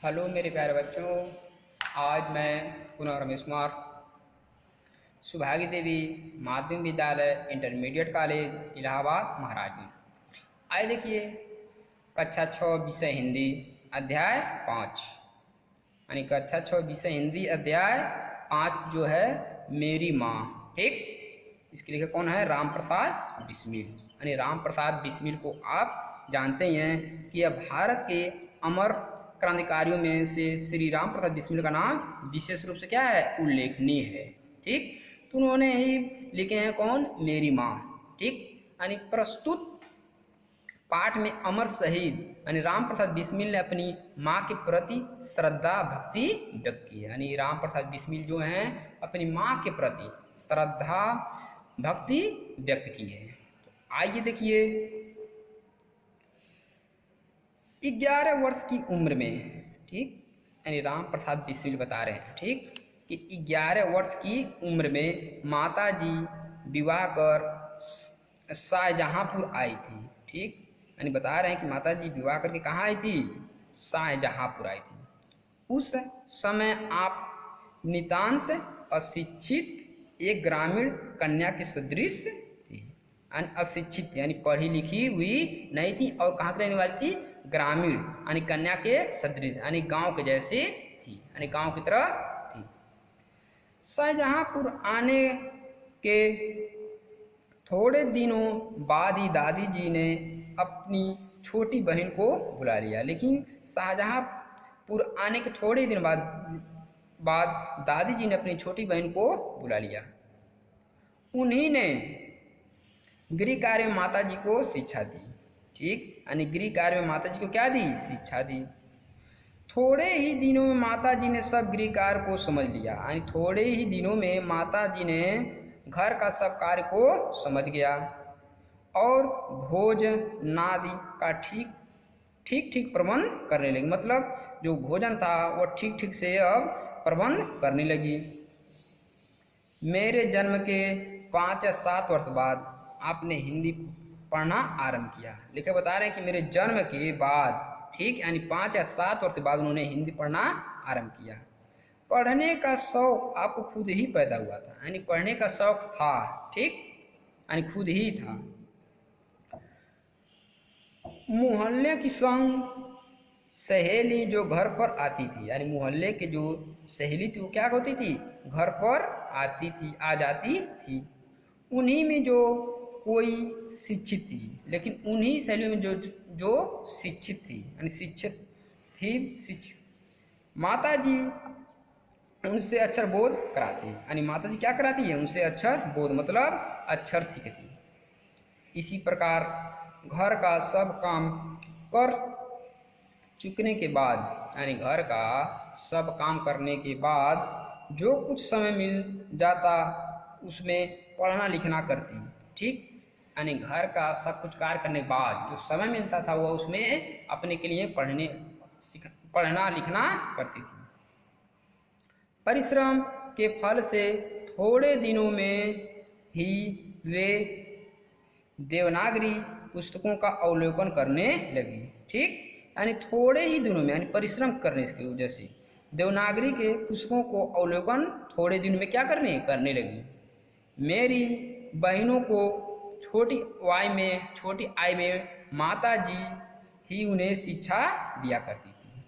Hello मेरे प्यारे बच्चों, आज मैं पुनः रमेश कुमार सुभागी देवी माध्यमिक विद्यालय इंटरमीडिएट कॉलेज इलाहाबाद महाराजगंज। आइए देखिए कक्षा 6 विषय हिंदी अध्याय 5 यानी कक्षा 6 विषय हिंदी अध्याय 5 जो है मेरी माँ। ठीक, इसके लिखे कौन है? राम प्रसाद बिस्मिल। यानी राम प्रसाद बिस्मिल को आप जानते ही हैं कि यह भारत के अमर क्रांतिकारियों में से श्री राम प्रसाद बिस्मिल का नाम विशेष रूप से क्या है? उल्लेखनीय है। ठीक, तो उन्होंने ही लिखे हैं कौन? मेरी माँ। ठीक, यानी प्रस्तुत पाठ में अमर शहीद यानी राम प्रसाद बिस्मिल ने अपनी माँ के प्रति श्रद्धा भक्ति व्यक्त की है। यानी राम प्रसाद बिस्मिल जो हैं अपनी माँ के प्रति श्रद्धा भक्ति व्यक्त की है। तो आइए देखिए 11 वर्ष की उम्र में, ठीक, यानी राम प्रसाद बिस्मिल बता रहे हैं, ठीक, कि 11 वर्ष की उम्र में माता जी विवाह कर शाहजहांपुर आई थी। ठीक, यानी बता रहे हैं कि माता जी विवाह करके कहाँ आई थी? शाहजहांपुर आई थी। उस समय आप नितांत अशिक्षित एक ग्रामीण कन्या के सदृश थी। अशिक्षित यानी पढ़ी लिखी हुई नहीं थी और कहाँ की रहने वाली थी? ग्रामीण यानी कन्या के सदृश यानी गांव के जैसे थी, यानी गांव की तरह थी। शाहजहांपुर आने के थोड़े दिनों बाद ही दादी जी ने अपनी छोटी बहन को बुला लिया। लेकिन शाहजहांपुर आने के थोड़े दिन बाद दादी जी ने अपनी छोटी बहन को बुला लिया। उन्हीं ने गृह कार्य में माता जी को शिक्षा दी। ठीक, यानी गृह कार्य में माता जी को क्या दी? शिक्षा दी। थोड़े ही दिनों में माता जी ने सब गृह कार्य को समझ लिया। यानी थोड़े ही दिनों में माता जी ने घर का सब कार्य को समझ गया और भोजन आदि का ठीक प्रबंध करने लगी। मतलब जो भोजन था वो ठीक से अब प्रबंध करने लगी। मेरे जन्म के 5 या 7 वर्ष बाद आपने हिंदी पढ़ना आरंभ किया। लिखे बता रहे हैं कि मेरे जन्म के बाद, ठीक, यानी 5 या 7 वर्ष बाद उन्होंने हिंदी पढ़ना आरंभ किया। पढ़ने का शौक आपको खुद ही पैदा हुआ था। यानी पढ़ने का शौक था, ठीक, यानी खुद ही था। मोहल्ले की संग सहेली जो घर पर आती थी, यानी मोहल्ले के जो सहेली थी वो क्या होती थी? घर पर आती थी, आ जाती थी। उन्हीं में जो कोई शिक्षित थी, लेकिन उन्हीं सहेलियों में जो शिक्षित थी, यानी शिक्षित थी। माता जी उनसे अक्षर बोध कराती है। यानी माता जी क्या कराती है? उनसे अक्षर बोध मतलब अक्षर सीखती। इसी प्रकार घर का सब काम कर चुकने के बाद, यानी घर का सब काम करने के बाद जो कुछ समय मिल जाता उसमें पढ़ना लिखना करती। ठीक, यानी घर का सब कुछ कार्य करने के बाद जो समय मिलता था वह उसमें अपने के लिए पढ़ना लिखना करती थी। परिश्रम के फल से थोड़े दिनों में ही वे देवनागरी पुस्तकों का अवलोकन करने लगी। ठीक, यानी थोड़े ही दिनों में, यानी परिश्रम करने की वजह से देवनागरी के पुस्तकों को अवलोकन थोड़े दिन में क्या करने लगी। मेरी बहनों को छोटी आय में माता जी ही उन्हें शिक्षा दिया करती थी।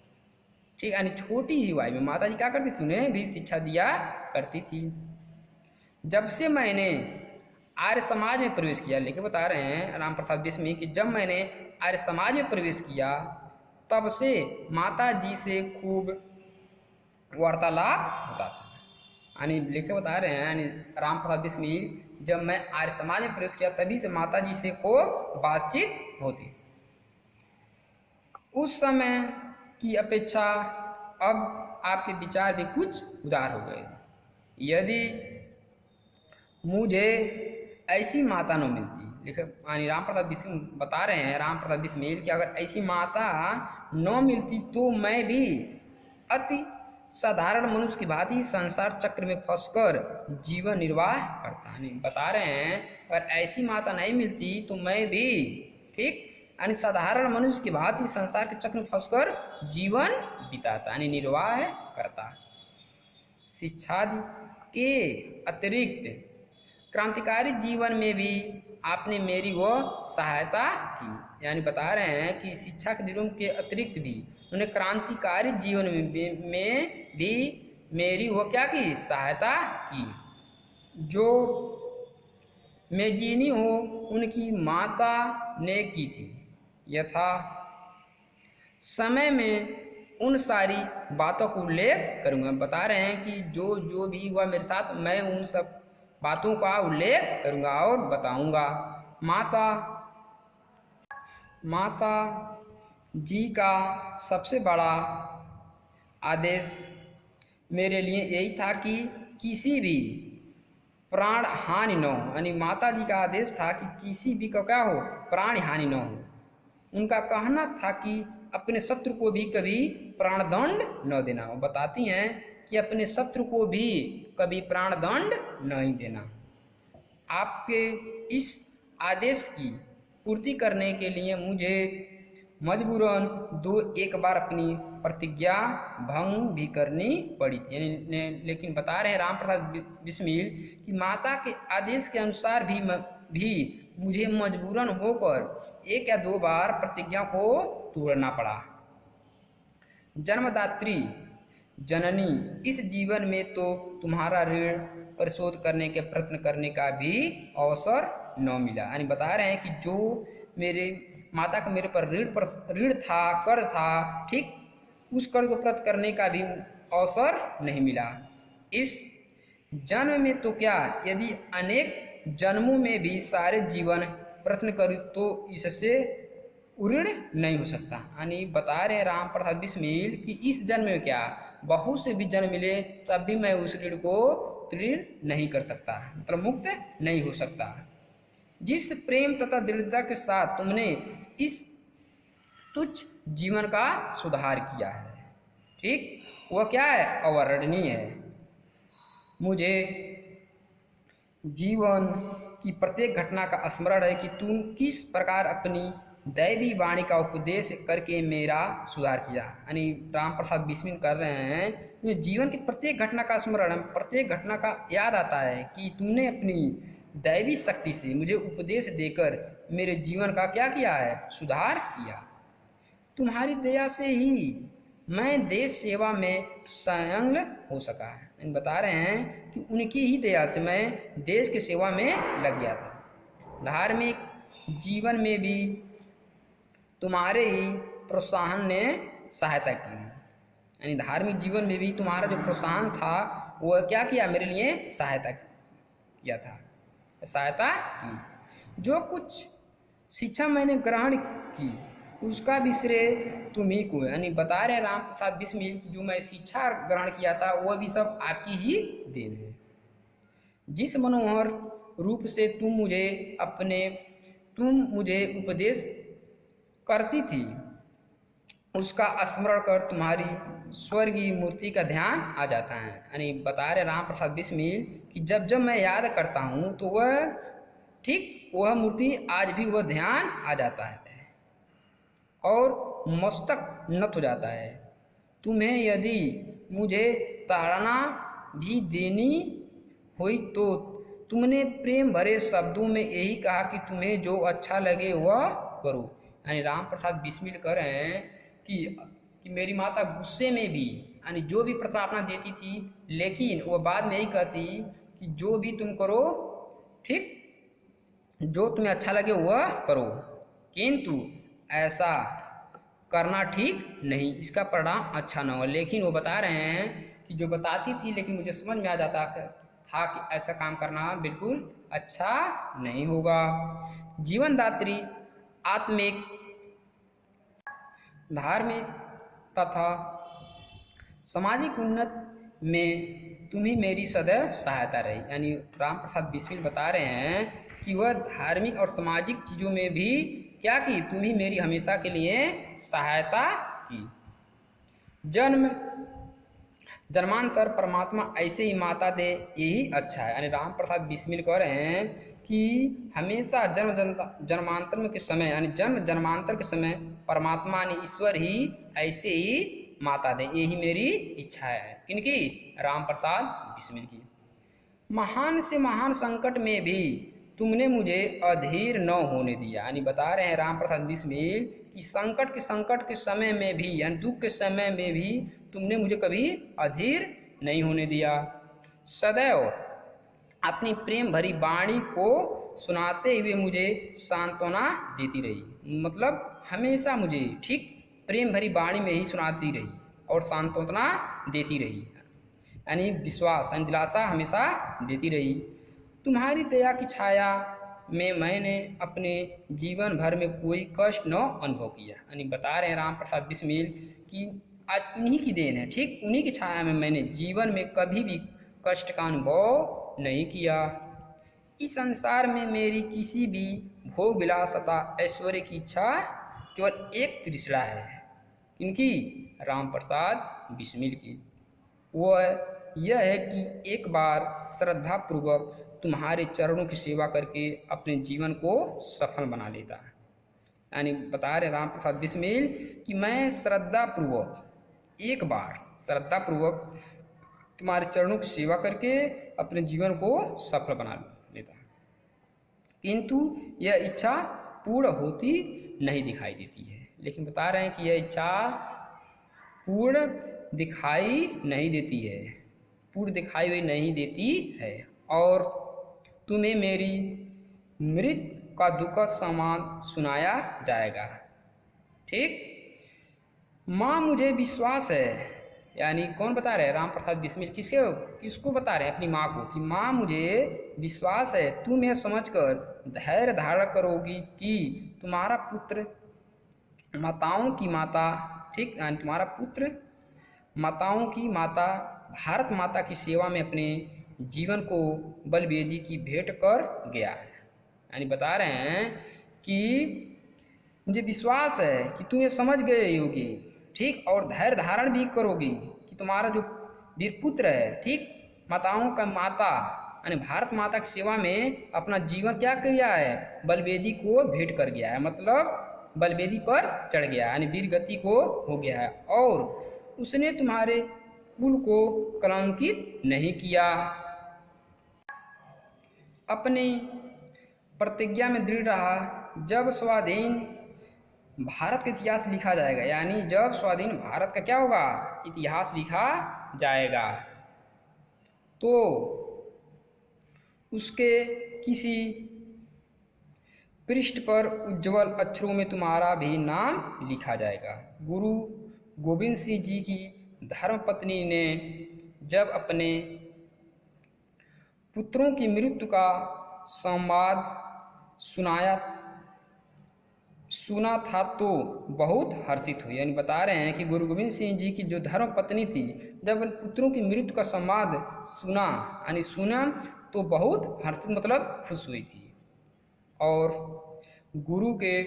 ठीक, यानी छोटी ही आय में माता जी क्या करती थी? उन्हें भी शिक्षा दिया करती थी। जब से मैंने आर्य समाज में प्रवेश किया, लेके बता रहे हैं राम प्रसाद बिस्मिल कि जब मैंने आर्य समाज में प्रवेश किया तब से माता जी से खूब वार्तालाप होता था। यानी लिखे बता रहे हैं, यानी राम प्रसाद बिस्मिल जब मैं आर्य समाज में प्रवेश किया तभी से माता जी से को बातचीत होती। उस समय की अपेक्षा अब आपके विचार भी कुछ उदार हो गए। यदि मुझे ऐसी माता न मिलती, लिखे यानी राम प्रसाद बिस्मिल बता रहे हैं, राम प्रसाद बिस्मिल कि अगर ऐसी माता न मिलती तो मैं भी अति साधारण मनुष्य की भांति संसार चक्र में फंसकर जीवन निर्वाह करता। यानी बता रहे हैं अगर ऐसी माता नहीं मिलती तो मैं भी, ठीक, यानी साधारण मनुष्य की भांति संसार के चक्र में फंसकर जीवन बिताता यानी निर्वाह करता। शिक्षादि के अतिरिक्त क्रांतिकारी जीवन में भी आपने मेरी वह सहायता की, यानी बता रहे हैं कि शिक्षा के दिनों के अतिरिक्त भी उन्होंने क्रांतिकारी जीवन में भी मेरी वो क्या की, सहायता की। जो मेजीनी हो उनकी माता ने की थी, यथा समय में उन सारी बातों को उल्लेख करूँगा। बता रहे हैं कि जो जो भी हुआ मेरे साथ मैं उन सब बातों का उल्लेख करूँगा और बताऊँगा। माता जी का सबसे बड़ा आदेश मेरे लिए यही था कि किसी भी प्राण हानि न हो, यानी माता जी का आदेश था कि किसी भी का क्या हो, प्राण हानि न हो। उनका कहना था कि अपने शत्रु को भी कभी प्राणदंड न देना। वो बताती हैं कि अपने शत्रु को भी कभी प्राणदंड नहीं देना। आपके इस आदेश की पूर्ति करने के लिए मुझे मजबूरन 2-1 बार अपनी प्रतिज्ञा भंग भी करनी पड़ी थी। लेकिन बता रहे हैं राम प्रसाद बिस्मिल कि माता के आदेश के अनुसार भी मुझे मजबूरन होकर 1 या 2 बार प्रतिज्ञा को तोड़ना पड़ा। जन्मदात्री जननी, इस जीवन में तो तुम्हारा ऋण परिशोध करने के प्रयत्न करने का भी अवसर न मिला। यानी बता रहे हैं कि जो मेरे माता का मेरे पर ऋण था, कर्ज था, ठीक, उस कर्ज को प्रयत्न करने का भी अवसर नहीं मिला। इस जन्म में तो क्या, यदि अनेक जन्मों में भी सारे जीवन प्रयत्न करूँ तो इससे ऋण नहीं हो सकता। यानी बता रहे राम प्रसाद बिस्मिल कि इस जन्म में क्या, बहुत से भी जन्म मिले तब भी मैं उस ऋण को तृण नहीं कर सकता, मतलब मुक्त नहीं हो सकता। जिस प्रेम तथा दृढ़ता के साथ तुमने इस तुच्छ जीवन का सुधार किया है, ठीक, वह क्या है, अवर्णनीय है। मुझे जीवन की प्रत्येक घटना का स्मरण है कि तुम किस प्रकार अपनी दैवी वाणी का उपदेश करके मेरा सुधार किया। यानी राम प्रसाद बिस्मिल कर रहे हैं, तुम्हें जीवन की प्रत्येक घटना का स्मरण, प्रत्येक घटना का याद आता है कि तुमने अपनी दैवी शक्ति से मुझे उपदेश देकर मेरे जीवन का क्या किया है, सुधार किया। तुम्हारी दया से ही मैं देश सेवा में संलग्न हो सका है। बता रहे हैं कि उनकी ही दया से मैं देश की सेवा में लग गया था। धार्मिक जीवन में भी तुम्हारे ही प्रोत्साहन ने सहायता की। यानी धार्मिक जीवन में भी तुम्हारा जो प्रोत्साहन था वह क्या किया, मेरे लिए सहायता किया था, सहायता की। जो कुछ शिक्षा मैंने ग्रहण की उसका भी श्रेय तुम ही को है। यानी बता रहे राम प्रसाद बिस्मिल की जो मैं शिक्षा ग्रहण किया था वह भी सब आपकी ही देन है। जिस मनोहर रूप से तुम मुझे उपदेश करती थी उसका स्मरण कर तुम्हारी स्वर्गीय मूर्ति का ध्यान आ जाता है। यानी बता रहे राम प्रसाद बिस्मिल कि जब जब मैं याद करता हूँ तो वह ठीक वह मूर्ति आज भी वह ध्यान आ जाता है और मस्तक नत हो जाता है। तुम्हें यदि मुझे ताड़ना भी देनी हुई तो तुमने प्रेम भरे शब्दों में यही कहा कि तुम्हें जो अच्छा लगे वह करो। यानी राम प्रसाद बिस्मिल कह रहे हैं कि मेरी माता गुस्से में भी यानी जो भी प्रार्थना देती थी, लेकिन वह बाद में यही कहती कि जो भी तुम करो, ठीक, जो तुम्हें अच्छा लगे वह करो, किंतु ऐसा करना ठीक नहीं, इसका परिणाम अच्छा न हो। लेकिन वो बता रहे हैं कि जो बताती थी लेकिन मुझे समझ में आ जाता था कि ऐसा काम करना बिल्कुल अच्छा नहीं होगा। जीवनदात्री आत्मिक, धार्मिक तथा सामाजिक उन्नति में तुम्ही मेरी सदैव सहायता रही। यानी राम प्रसाद बिस्मिल बता रहे हैं कि वह धार्मिक और सामाजिक चीज़ों में भी क्या की, तुम्ही मेरी हमेशा के लिए सहायता की। जन्मांतर परमात्मा ऐसे ही माता दे, यही अच्छा है। यानी राम प्रसाद बिस्मिल कह रहे हैं कि हमेशा जन्मांतर में के समय यानी जन्म जन्मांतर के समय परमात्मा यानी ईश्वर ही ऐसे ही माता दें, यही मेरी इच्छा है। किनकी? राम प्रसाद बिस्मिल की। महान से महान संकट में भी तुमने मुझे अधीर न होने दिया, यानी बता रहे हैं राम प्रसाद बिस्मिल कि संकट के समय में भी यानी दुख के समय में भी तुमने मुझे कभी अधीर नहीं होने दिया। सदैव अपनी प्रेम भरी वाणी को सुनाते हुए मुझे सांत्वना देती रही, मतलब हमेशा मुझे ठीक प्रेम भरी वाणी में ही सुनाती रही और सांत्वना देती रही, यानी विश्वास यानी दिलासा हमेशा देती रही। तुम्हारी दया की छाया में मैंने अपने जीवन भर में कोई कष्ट न अनुभव किया, यानी बता रहे हैं राम प्रसाद बिस्मिल कि आज उन्हीं की देन है, ठीक उन्हीं की छाया में मैंने जीवन में कभी भी कष्ट का अनुभव नहीं किया। इस संसार में मेरी किसी भी भोग विलासता ऐश्वर्य की इच्छा केवल एक तृष्णा है। इनकी? राम प्रसाद बिस्मिल की। वह यह है कि एक बार श्रद्धापूर्वक तुम्हारे चरणों की सेवा करके अपने जीवन को सफल बना लेता है, यानी बता रहे राम प्रसाद बिस्मिल कि मैं श्रद्धापूर्वक एक बार श्रद्धापूर्वक तुम्हारे चरणों की सेवा करके अपने जीवन को सफल बना लेता है, किंतु यह इच्छा पूर्ण होती नहीं दिखाई देती है। लेकिन बता रहे हैं कि यह इच्छा पूर्ण दिखाई नहीं देती है, पूर्ण दिखाई हुई नहीं देती है, और तुम्हें मेरी मृत्यु का दुखद समाचार सुनाया जाएगा। ठीक? माँ मुझे विश्वास है, यानी कौन बता रहे हैं? राम प्रसाद बिस्मिल। किसको बता रहे हैं? अपनी माँ को, कि माँ मुझे विश्वास है तुम यह समझकर धैर्य धारण करोगी कि तुम्हारा पुत्र माताओं की माता, ठीक, यानी तुम्हारा पुत्र माताओं की माता भारत माता की सेवा में अपने जीवन को बलवेदी की भेंट कर गया है, यानी बता रहे हैं कि मुझे विश्वास है कि तुम ये समझ गए होगी, ठीक, और धैर्य धारण भी करोगी कि तुम्हारा जो वीर पुत्र है, ठीक, माताओं का माता यानी भारत माता की सेवा में अपना जीवन क्या कर गया है? बलवेदी को भेंट कर गया है, मतलब बलवेदी पर चढ़ गया, यानी वीर गति को हो गया है, और उसने तुम्हारे कुल को कलंकित नहीं किया। अपनी प्रतिज्ञा में दृढ़ रहा। जब स्वाधीन भारत का इतिहास लिखा जाएगा, यानी जब स्वाधीन भारत का क्या होगा? इतिहास लिखा जाएगा, तो उसके किसी पृष्ठ पर उज्जवल अक्षरों में तुम्हारा भी नाम लिखा जाएगा। गुरु गोविंद सिंह जी की धर्मपत्नी ने जब अपने पुत्रों की मृत्यु का संवाद सुना था तो बहुत हर्षित हुई, यानी बता रहे हैं कि गुरु गोविंद सिंह जी की जो धर्मपत्नी थी, जब पुत्रों की मृत्यु का संवाद सुना तो बहुत हर्षित मतलब खुश हुई थी, और गुरु के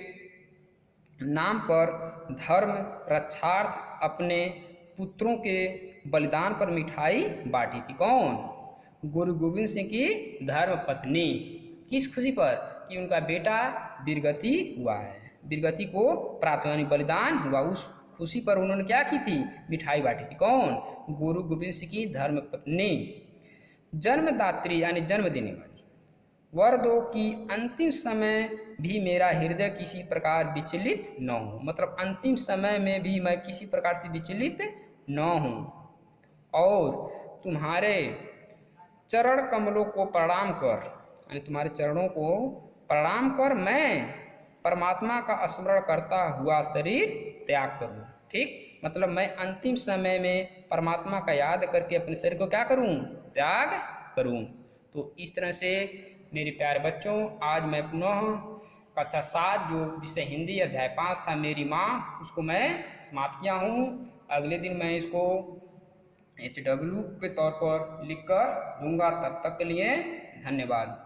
नाम पर धर्म रक्षार्थ अपने पुत्रों के बलिदान पर मिठाई बांटी थी। कौन? गुरु गोविंद सिंह की धर्मपत्नी। किस खुशी पर? कि उनका बेटा वीरगति हुआ है, वीरगति को प्राप्त यानी बलिदान हुआ, उस खुशी पर उन्होंने क्या की थी? मिठाई बांटी थी। कौन? गुरु गोविंद सिंह की धर्मपत्नी। जन्मदात्री यानी जन्म देने वाली। वर दो कि अंतिम समय भी मेरा हृदय किसी प्रकार विचलित न हो, मतलब अंतिम समय में भी मैं किसी प्रकार से विचलित न हूँ, और तुम्हारे चरण कमलों को प्रणाम कर, यानी तुम्हारे चरणों को प्रणाम कर मैं परमात्मा का स्मरण करता हुआ शरीर त्याग करूँ। ठीक, मतलब मैं अंतिम समय में परमात्मा का याद करके अपने शरीर को क्या करूँ? त्याग करूँ। तो इस तरह से मेरे प्यारे बच्चों, आज मैं पुनः कक्षा 7 जो विषय हिंदी अध्याय 5 था मेरी माँ, उसको मैं समाप्त किया हूँ। अगले दिन मैं इसको HW के तौर पर लिख कर दूंगा। तब तक के लिए धन्यवाद।